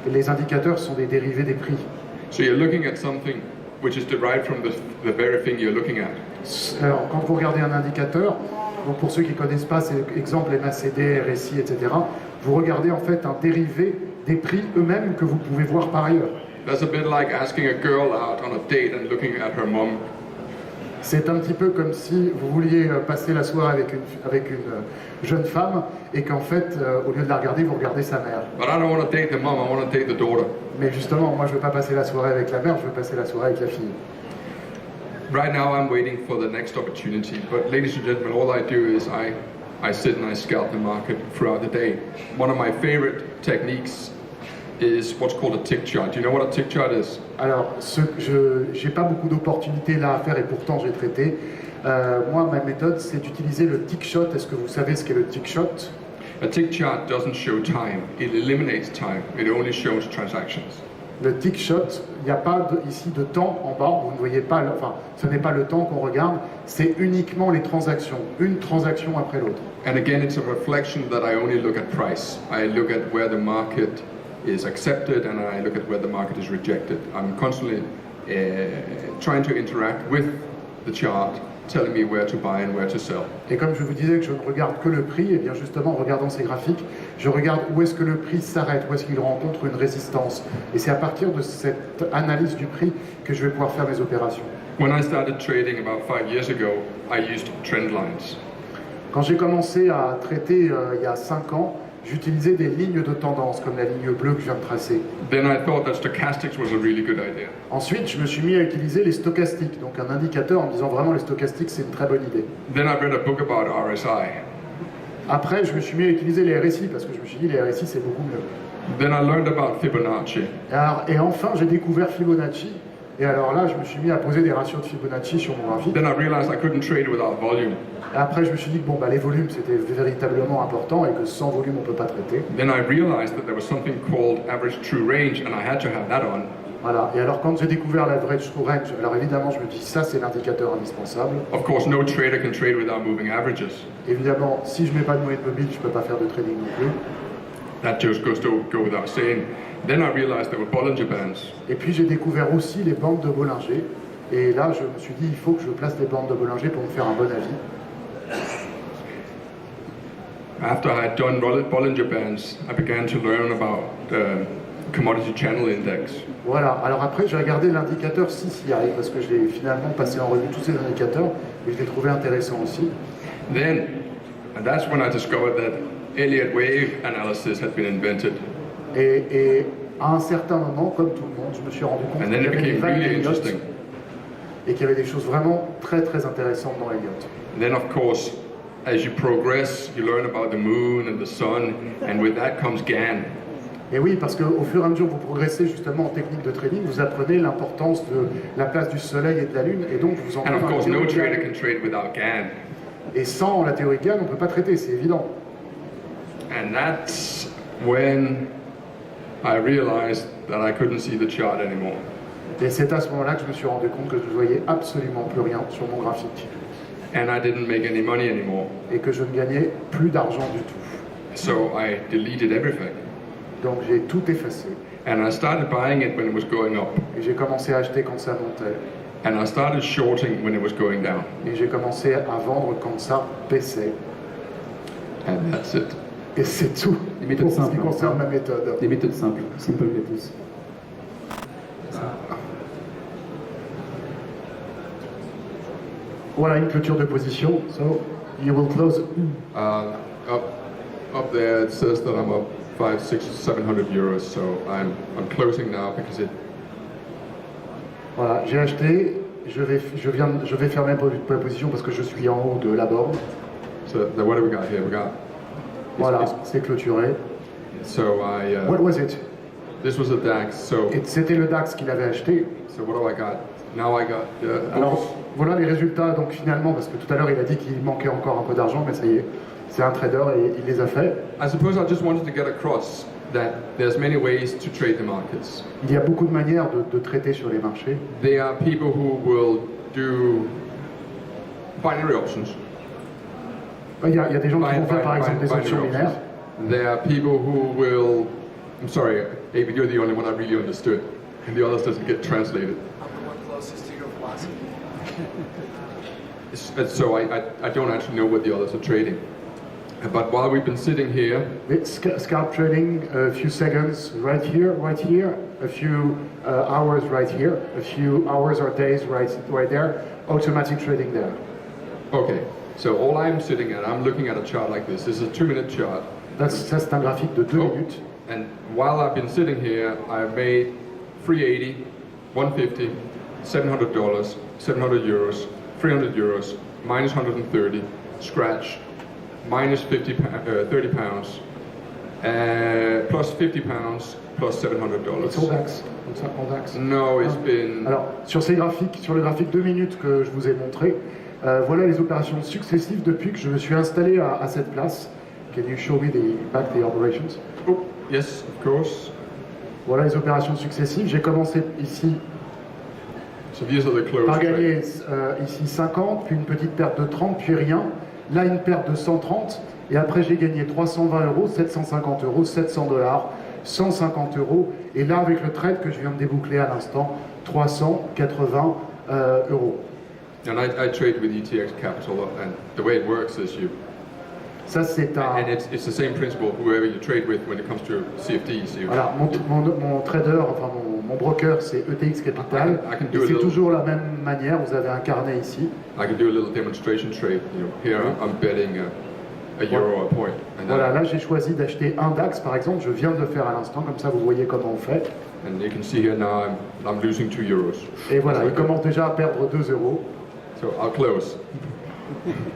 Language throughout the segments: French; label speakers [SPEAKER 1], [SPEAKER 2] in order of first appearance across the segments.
[SPEAKER 1] Les indicateurs sont des dérivés des prix.
[SPEAKER 2] So you're looking at something which is derived from the very thing you're looking at.
[SPEAKER 1] Alors, quand vous regardez un indicateur, donc pour ceux qui ne connaissent pas, c'est exemple MACD, RSI, etc., vous regardez en fait un dérivé des prix eux-mêmes que vous pouvez voir par ailleurs.
[SPEAKER 2] That's a bit like asking a girl out on a date and looking at her mom.
[SPEAKER 1] C'est un petit peu comme si vous vouliez passer la soirée avec une jeune femme et qu'en fait, au lieu de la regarder, vous regardez sa mère.
[SPEAKER 2] But I don't want to date the mom, I want to date the daughter.
[SPEAKER 1] Mais justement, moi je ne veux pas passer la soirée avec la mère, je veux passer la soirée avec la fille.
[SPEAKER 2] Right now I'm waiting for the next opportunity, but ladies and gentlemen, all I do is I sit and I scout the market throughout the day. One of my favorite techniques is what's called a tick chart. Do you know what a tick chart is?
[SPEAKER 1] Alors, j'ai pas beaucoup d'opportunités là à faire et pourtant j'ai traité. Moi, ma méthode, c'est d'utiliser le tick shot. Est-ce que vous savez ce qu'est le tick shot?
[SPEAKER 2] A tick chart doesn't show time, it eliminates time, it only shows transactions.
[SPEAKER 1] Le tick shot, il n'y a pas ici de temps en bas, vous ne voyez pas, enfin, ce n'est pas le temps qu'on regarde, c'est uniquement les transactions, une transaction après l'autre.
[SPEAKER 2] And again, it's a reflection that I only look at price. I look at where the market is accepted and I look at where the market is rejected. I'm constantly trying to interact with the chart, telling me where to buy and where to sell.
[SPEAKER 1] Et comme je vous disais que je ne regarde que le prix, et bien justement en regardant ces graphiques, je regarde où est-ce que le prix s'arrête, où est-ce qu'il rencontre une résistance. Et c'est à partir de cette analyse du prix que je vais pouvoir faire mes opérations.
[SPEAKER 2] When I started trading about 5 years ago, I used trend lines.
[SPEAKER 1] Quand j'ai commencé à traiter il y a 5 ans, j'utilisais des lignes de tendance, comme la ligne bleue que je viens de tracer.
[SPEAKER 2] Then I thought that stochastics was a really good idea.
[SPEAKER 1] Ensuite, je me suis mis à utiliser les stochastiques, donc un indicateur en me disant vraiment les stochastiques, c'est une très bonne idée.
[SPEAKER 2] Then I read a book about RSI.
[SPEAKER 1] Après, je me suis mis à utiliser les RSI, parce que je me suis dit les RSI, c'est beaucoup mieux.
[SPEAKER 2] Then I learned about Fibonacci.
[SPEAKER 1] Et enfin, j'ai découvert Fibonacci. Et alors là, je me suis mis à poser des ratios de Fibonacci sur mon graphique.
[SPEAKER 2] Then I realized I couldn't trade without volume.
[SPEAKER 1] Et après, je me suis dit que bon, les volumes, c'était véritablement important et que sans volume, on ne peut pas traiter.
[SPEAKER 2] Then I realized that there was something called average true range and I had to have that on.
[SPEAKER 1] Voilà. Et alors, quand j'ai découvert l'average true range, alors évidemment, je me dis ça, c'est l'indicateur indispensable.
[SPEAKER 2] Of course, no trader can trade without moving averages.
[SPEAKER 1] Évidemment, si je mets pas de moyenne mobile, je peux pas faire de trading non plus.
[SPEAKER 2] That just goes to go without saying. Then I realized there were Bollinger Bands.
[SPEAKER 1] Et puis j'ai découvert aussi les bandes de Bollinger. Et là, je me suis dit, il faut que je place les bandes de Bollinger pour me faire un bon avis.
[SPEAKER 2] After I had done Bollinger Bands, I began to learn about the Commodity Channel Index.
[SPEAKER 1] Voilà, alors après j'ai regardé l'indicateur CCI parce que j'ai finalement passé en revue tous ces indicateurs et je l'ai trouvé intéressant aussi.
[SPEAKER 2] Then, and that's when I discovered that Elliott wave analysis had been invented.
[SPEAKER 1] Et à un certain moment, comme tout le monde, je me suis rendu compte
[SPEAKER 2] And
[SPEAKER 1] qu'il
[SPEAKER 2] then
[SPEAKER 1] y
[SPEAKER 2] it
[SPEAKER 1] avait des
[SPEAKER 2] became
[SPEAKER 1] vagues
[SPEAKER 2] really
[SPEAKER 1] d'Elliott
[SPEAKER 2] interesting.
[SPEAKER 1] et qu'il y avait des choses vraiment très très intéressantes dans Elliott.
[SPEAKER 2] And then, of course, as you progress, you learn about the moon and the sun, and with that comes GAN.
[SPEAKER 1] Et oui, parce qu'au fur et à mesure que vous progressez justement en technique de trading, vous apprenez l'importance de la place du soleil et de la lune, et donc vous en
[SPEAKER 2] And of course,
[SPEAKER 1] prenez
[SPEAKER 2] no
[SPEAKER 1] un
[SPEAKER 2] trader
[SPEAKER 1] théorie
[SPEAKER 2] can trade without GAN.
[SPEAKER 1] Et sans la théorie GAN, on ne peut pas traiter, c'est évident.
[SPEAKER 2] And that's when I realized that I couldn't see the chart anymore.
[SPEAKER 1] Et c'est à ce moment-là que je me suis rendu compte que je ne voyais absolument plus rien sur mon graphique.
[SPEAKER 2] And I didn't make any money anymore.
[SPEAKER 1] Et que je ne gagnais plus d'argent du tout.
[SPEAKER 2] So I deleted everything.
[SPEAKER 1] Donc j'ai tout effacé.
[SPEAKER 2] And I started buying it when it was going up.
[SPEAKER 1] Et j'ai commencé à acheter quand ça montait.
[SPEAKER 2] And I started shorting when it was going down.
[SPEAKER 1] Et j'ai commencé à vendre quand ça baissait.
[SPEAKER 2] And that's it.
[SPEAKER 1] Et c'est tout
[SPEAKER 3] Des méthodes
[SPEAKER 1] pour ce qui
[SPEAKER 3] simples,
[SPEAKER 1] concerne
[SPEAKER 3] hein.
[SPEAKER 1] ma méthode.
[SPEAKER 3] Des méthodes simples, simple methods.
[SPEAKER 1] Voilà une clôture de position. So you will close.
[SPEAKER 2] Up there it says that I'm up 500, 600, 700 euros. So I'm closing now because it.
[SPEAKER 1] Voilà, j'ai acheté. Je vais fermer la position parce que je suis en haut de la borne.
[SPEAKER 2] So what do we got here? We got.
[SPEAKER 1] Voilà, c'est clôturé.
[SPEAKER 2] So I.
[SPEAKER 1] What was it?
[SPEAKER 2] This was a DAX. So.
[SPEAKER 1] Et c'était le DAX qu'il avait acheté.
[SPEAKER 2] So what do I got? Now I got.
[SPEAKER 1] Alors voilà les résultats. Donc finalement, parce que tout à l'heure il a dit qu'il manquait encore un peu d'argent, mais ça y est, c'est un trader et il les a fait.
[SPEAKER 2] I suppose I just wanted to get across that there's many ways to trade the markets.
[SPEAKER 1] Il y a beaucoup de manières de traiter sur les marchés.
[SPEAKER 2] There are people who will do binary options.
[SPEAKER 1] Il y a des gens qui vont faire par exemple des options binaires.
[SPEAKER 2] There are people who will I'm sorry, David, you're the only one I really understood, and the others doesn't get translated.
[SPEAKER 4] I'm the one closest to your philosophy.
[SPEAKER 2] So I don't actually know what the others are trading. But while we've been sitting here,
[SPEAKER 1] Scalp trading, a few seconds right here, a few hours right here, a few hours or days right there, automatic trading there.
[SPEAKER 2] okay, so all I'm sitting at, I'm looking at a chart like this. This is a 2-minute chart.
[SPEAKER 1] Ça, c'est un graphique de 2
[SPEAKER 2] Oh,
[SPEAKER 1] minutes.
[SPEAKER 2] and while I've been sitting here, I've made 380, 150, $700, 700 euros, 300 euros, minus 130, scratch, minus 30 pounds, plus 50 pounds, plus $700.
[SPEAKER 1] Sur DAX, comme ça, en DAX.
[SPEAKER 2] No, it's been...
[SPEAKER 1] Alors, sur ces graphiques, sur le graphique 2 minutes que je vous ai montré, voilà les opérations successives depuis que je me suis installé à cette place. Can you show me back the operations?
[SPEAKER 2] Oh, yes, of course.
[SPEAKER 1] Voilà les opérations successives. J'ai commencé ici
[SPEAKER 2] So these are the closed
[SPEAKER 1] par
[SPEAKER 2] trades.
[SPEAKER 1] gagner ici 50, puis une petite perte de 30, puis rien. Là, une perte de 130, et après j'ai gagné 320 euros, 750 euros, 700 $, 150 euros, et là, avec le trade que je viens de déboucler à l'instant, 380 euros.
[SPEAKER 2] And I trade with ETX Capital, and the way it works is
[SPEAKER 1] Ça, c'est un...
[SPEAKER 2] and it's the same principle whoever you trade with when it comes to CFDs.
[SPEAKER 1] Voilà, mon trader, enfin mon broker, c'est ETX Capital.
[SPEAKER 2] I can
[SPEAKER 1] Et
[SPEAKER 2] do a
[SPEAKER 1] c'est
[SPEAKER 2] little-
[SPEAKER 1] toujours la même manière, vous avez un carnet ici.
[SPEAKER 2] I can do a little demonstration trade. Here I'm betting a euro a point. And,
[SPEAKER 1] Voilà, là j'ai choisi d'acheter un DAX par exemple, je viens de le faire à l'instant, comme ça vous voyez comment on fait.
[SPEAKER 2] and you can see here now I'm losing 2 euros.
[SPEAKER 1] Et voilà,
[SPEAKER 2] That's
[SPEAKER 1] il commence déjà à perdre 2 euros.
[SPEAKER 2] So I'll close.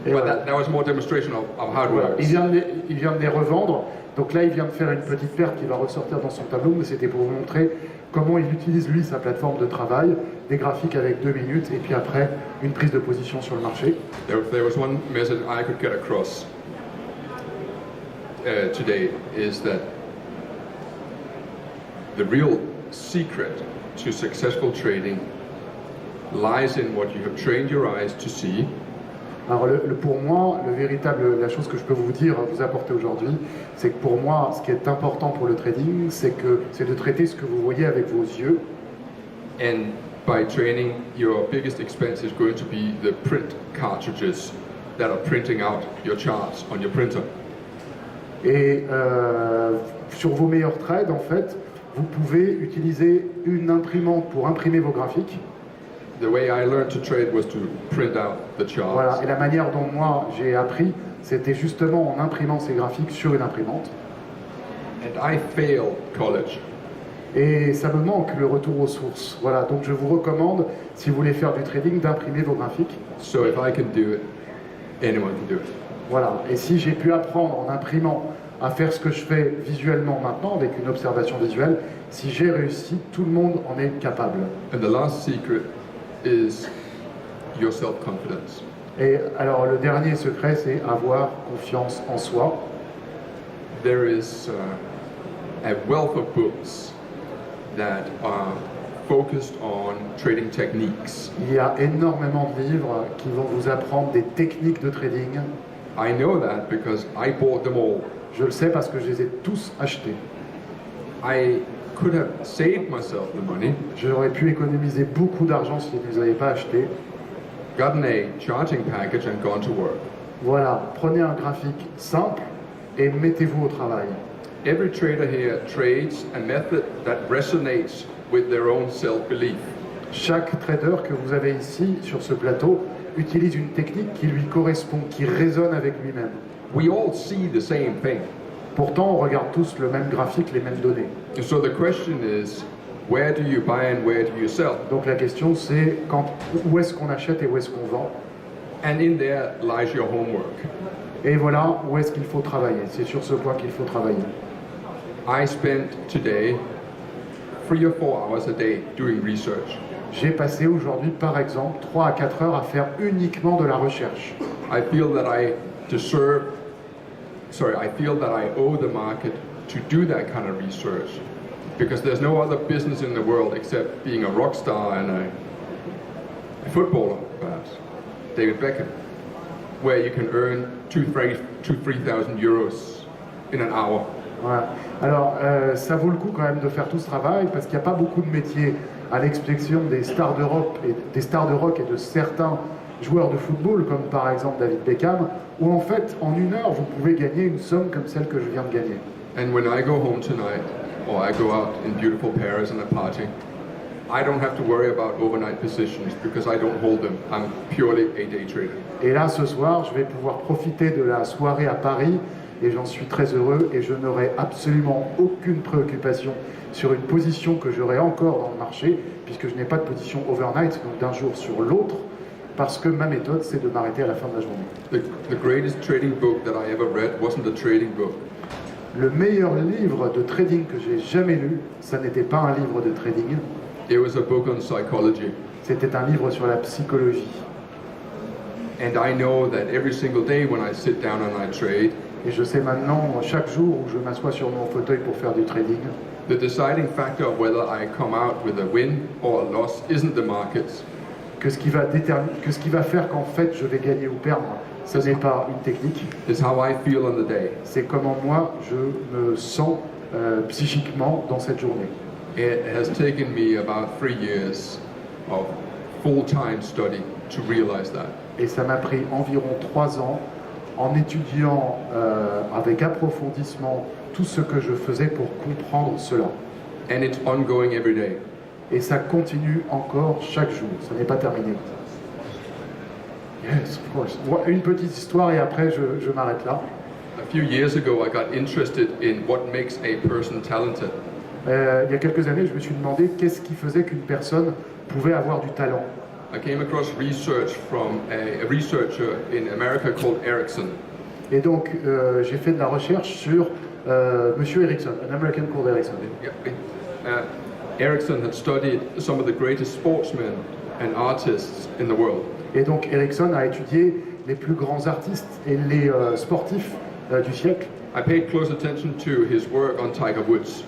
[SPEAKER 1] Et
[SPEAKER 2] But
[SPEAKER 1] voilà.
[SPEAKER 2] that was more demonstration of how it
[SPEAKER 1] Voilà.
[SPEAKER 2] works.
[SPEAKER 1] Il vient de les revendre, donc là il vient de faire une petite perte qui va ressortir dans son tableau, mais c'était pour vous montrer comment il utilise lui sa plateforme de travail, des graphiques avec 2 minutes, et puis après une prise de position sur le marché.
[SPEAKER 2] There was one message I could get across today is that the real secret to successful trading lies in what you have trained your eyes to see,
[SPEAKER 1] Alors pour moi, la chose que je peux vous dire, vous apporter aujourd'hui, c'est que pour moi, ce qui est important pour le trading, c'est de traiter ce que vous voyez avec vos yeux.
[SPEAKER 2] and by training, your biggest expense is going to be the print cartridges that are printing out your charts on your printer.
[SPEAKER 1] Et sur vos meilleurs trades, en fait, vous pouvez utiliser une imprimante pour imprimer vos graphiques.
[SPEAKER 2] The way I learned to trade was to print out the charts.
[SPEAKER 1] Voilà. Et la manière dont moi j'ai appris, c'était justement en imprimant ces graphiques sur une imprimante.
[SPEAKER 2] And I failed college.
[SPEAKER 1] Et ça me manque le retour aux sources. Voilà. Donc je vous recommande, si vous voulez faire du trading, d'imprimer vos graphiques.
[SPEAKER 2] So if I can do it, anyone can do it.
[SPEAKER 1] Voilà. Et si j'ai pu apprendre en imprimant à faire ce que je fais visuellement maintenant, avec une observation visuelle, si j'ai réussi, tout le monde en est capable.
[SPEAKER 2] And the last secret is your self-confidence.
[SPEAKER 1] Et alors le dernier secret, c'est avoir confiance en soi.
[SPEAKER 2] There is a wealth of books that are focused on trading techniques.
[SPEAKER 1] Il y a énormément de livres qui vont vous apprendre des techniques de trading.
[SPEAKER 2] I know that because I bought them all.
[SPEAKER 1] Je le sais parce que je les ai tous achetés.
[SPEAKER 2] I could have saved myself the money,
[SPEAKER 1] J'aurais pu économiser beaucoup d'argent si je ne les avais pas achetés.
[SPEAKER 2] gotten a charging package and gone to work.
[SPEAKER 1] Voilà, prenez un graphique simple et mettez-vous au travail.
[SPEAKER 2] Every trader here trades a method that resonates with their own self-belief.
[SPEAKER 1] Chaque trader que vous avez ici sur ce plateau utilise une technique qui lui correspond, qui résonne avec lui-même.
[SPEAKER 2] We all see the same thing.
[SPEAKER 1] Pourtant, on regarde tous le même graphique, les mêmes données.
[SPEAKER 2] And so the question is, where do you buy and where do you sell?
[SPEAKER 1] Donc la question c'est où est-ce qu'on achète et où est-ce qu'on vend?
[SPEAKER 2] And in there lies your homework.
[SPEAKER 1] Et voilà où est-ce qu'il faut travailler. C'est sur ce point qu'il faut travailler.
[SPEAKER 2] I spent today 3 or 4 hours a day doing research.
[SPEAKER 1] J'ai passé aujourd'hui, par exemple, 3 à 4 heures à faire uniquement de la recherche.
[SPEAKER 2] I feel that I feel that I owe the market to do that kind of research because there's no other business in the world except being a rock star and a footballer, perhaps, David Beckham, where you can earn 2,000-3,000 euros in an hour.
[SPEAKER 1] Voilà. Alors, ça vaut le coup quand même de faire tout ce travail parce qu'il n'y a pas beaucoup de métiers, à l'exception des stars d'Europe et des stars de rock et de certains joueurs de football, comme par exemple David Beckham, où en fait, en 1 heure, vous pouvez gagner une somme comme celle que je viens de gagner.
[SPEAKER 2] And when I go home tonight, or I go out in beautiful Paris and a party, I don't have to worry about overnight positions because I don't hold them. I'm purely a day trader.
[SPEAKER 1] Et là, ce soir, je vais pouvoir profiter de la soirée à Paris et j'en suis très heureux et je n'aurai absolument aucune préoccupation sur une position que j'aurai encore dans le marché puisque je n'ai pas de position overnight, donc d'un jour sur l'autre, parce que ma méthode, c'est de m'arrêter à la fin de la journée.
[SPEAKER 2] The greatest trading book that I ever read wasn't a trading book.
[SPEAKER 1] Le meilleur livre de trading que j'ai jamais lu, ça n'était pas un livre de trading,
[SPEAKER 2] It was a book on psychology.
[SPEAKER 1] c'était un livre sur la psychologie.
[SPEAKER 2] And I know that every single day when I sit down and I trade,
[SPEAKER 1] Et je sais maintenant, chaque jour où je m'assois sur mon fauteuil pour faire du trading,
[SPEAKER 2] the deciding factor of whether I come out with a win or a loss isn't the markets.
[SPEAKER 1] que ce qui va faire qu'en fait je vais gagner ou perdre, ce n'est pas une technique,
[SPEAKER 2] It's how I feel on the day.
[SPEAKER 1] c'est comment moi je me sens psychiquement dans cette journée.
[SPEAKER 2] It has taken me about 3 years of full-time study to realize that.
[SPEAKER 1] Et ça m'a pris environ 3 ans en étudiant avec approfondissement tout ce que je faisais pour comprendre cela.
[SPEAKER 2] And it's ongoing every day.
[SPEAKER 1] Et ça continue encore chaque jour, ça n'est pas terminé. Yes, of course. Une petite histoire et après je m'arrête là.
[SPEAKER 2] A few years ago, I got interested in what makes a person talented.
[SPEAKER 1] Il y a quelques années, je me suis demandé qu'est-ce qui faisait qu'une personne pouvait avoir du talent.
[SPEAKER 2] I came across research from a researcher in America called Erickson.
[SPEAKER 1] Et donc, j'ai fait de la recherche sur Monsieur Erickson, un American called Erickson.
[SPEAKER 2] Erickson had studied some of the greatest sportsmen and artists in the world.
[SPEAKER 1] Et donc, Erickson a étudié les plus grands artistes et les sportifs du siècle.
[SPEAKER 2] I paid close attention to his work on Tiger Woods.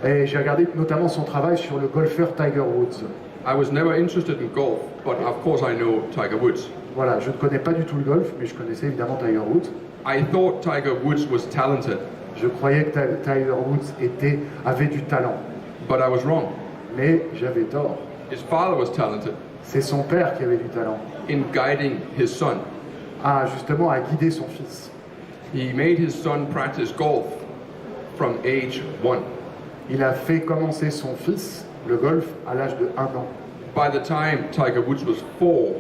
[SPEAKER 1] Et j'ai regardé notamment son travail sur le golfeur Tiger Woods.
[SPEAKER 2] I was never interested in golf, but of course I know Tiger Woods.
[SPEAKER 1] Voilà, je ne connais pas du tout le golf, mais je connaissais évidemment Tiger Woods.
[SPEAKER 2] I thought Tiger Woods was talented,
[SPEAKER 1] Je croyais que Tiger Woods avait du talent,
[SPEAKER 2] but I was wrong.
[SPEAKER 1] mais j'avais tort.
[SPEAKER 2] His father was talented
[SPEAKER 1] C'est son père qui avait du talent,
[SPEAKER 2] in guiding his son.
[SPEAKER 1] justement à guider son fils.
[SPEAKER 2] He made his son practice golf from age 1.
[SPEAKER 1] Il a fait commencer son fils le golf à l'âge de 1 an.
[SPEAKER 2] By the time Tiger Woods was 4,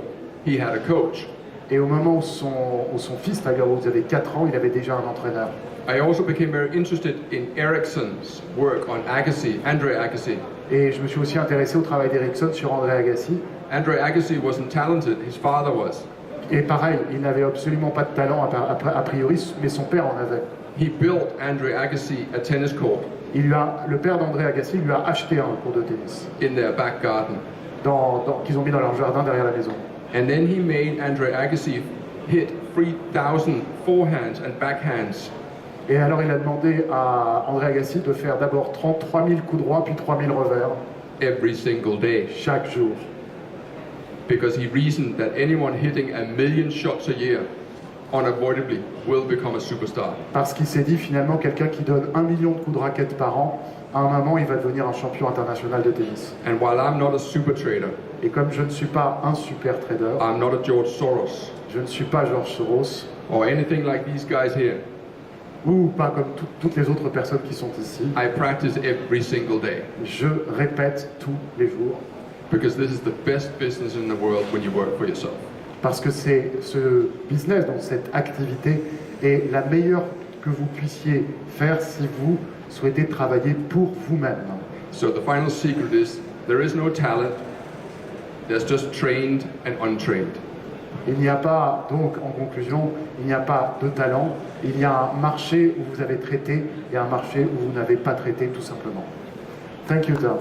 [SPEAKER 2] he had a coach.
[SPEAKER 1] Et au moment où son fils, Tiger Woods, avait 4 ans, il avait déjà un entraîneur.
[SPEAKER 2] I also became very interested in Ericsson's work on Agassi, Andre Agassi.
[SPEAKER 1] Et je me suis aussi intéressé au travail d'Erickson sur André Agassi.
[SPEAKER 2] Andre Agassi wasn't talented, his father was.
[SPEAKER 1] Et pareil, il n'avait absolument pas de talent a priori, mais son père en avait.
[SPEAKER 2] He built Andre Agassi a tennis court
[SPEAKER 1] Le père d'André Agassi lui a acheté un court de tennis
[SPEAKER 2] in their back garden.
[SPEAKER 1] qu'ils ont mis dans leur jardin derrière la maison.
[SPEAKER 2] And then he made Andre Agassi hit 3,000 forehands and backhands.
[SPEAKER 1] Et alors il a demandé à André Agassi de faire d'abord 33 000 coups droits puis 3 000 revers
[SPEAKER 2] Every single day,
[SPEAKER 1] chaque jour.
[SPEAKER 2] because he reasoned that anyone hitting 1 million shots a year unavoidably will become a superstar.
[SPEAKER 1] Parce qu'il s'est dit finalement quelqu'un qui donne 1 million de coups de raquette par an, à un moment il va devenir un champion international de tennis.
[SPEAKER 2] And while I'm not a super trader,
[SPEAKER 1] Et comme je ne suis pas un super trader,
[SPEAKER 2] I'm not a George Soros
[SPEAKER 1] je ne suis pas George Soros,
[SPEAKER 2] or anything like these guys here,
[SPEAKER 1] ou pas comme toutes les autres personnes qui sont ici,
[SPEAKER 2] I practice every single day
[SPEAKER 1] je répète tous les jours.
[SPEAKER 2] because this is the best business in the world when you work for yourself.
[SPEAKER 1] Parce que c'est ce business, donc cette activité, est la meilleure que vous puissiez faire si vous souhaitez travailler pour vous-même.
[SPEAKER 2] So the final secret is there is no talent, there's just trained and untrained.
[SPEAKER 1] Il n'y a pas, donc en conclusion, il n'y a pas de talent, il y a un marché où vous avez traité et un marché où vous n'avez pas traité tout simplement. Thank you, Tom.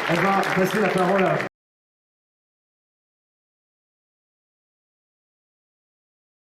[SPEAKER 1] On va passer la parole à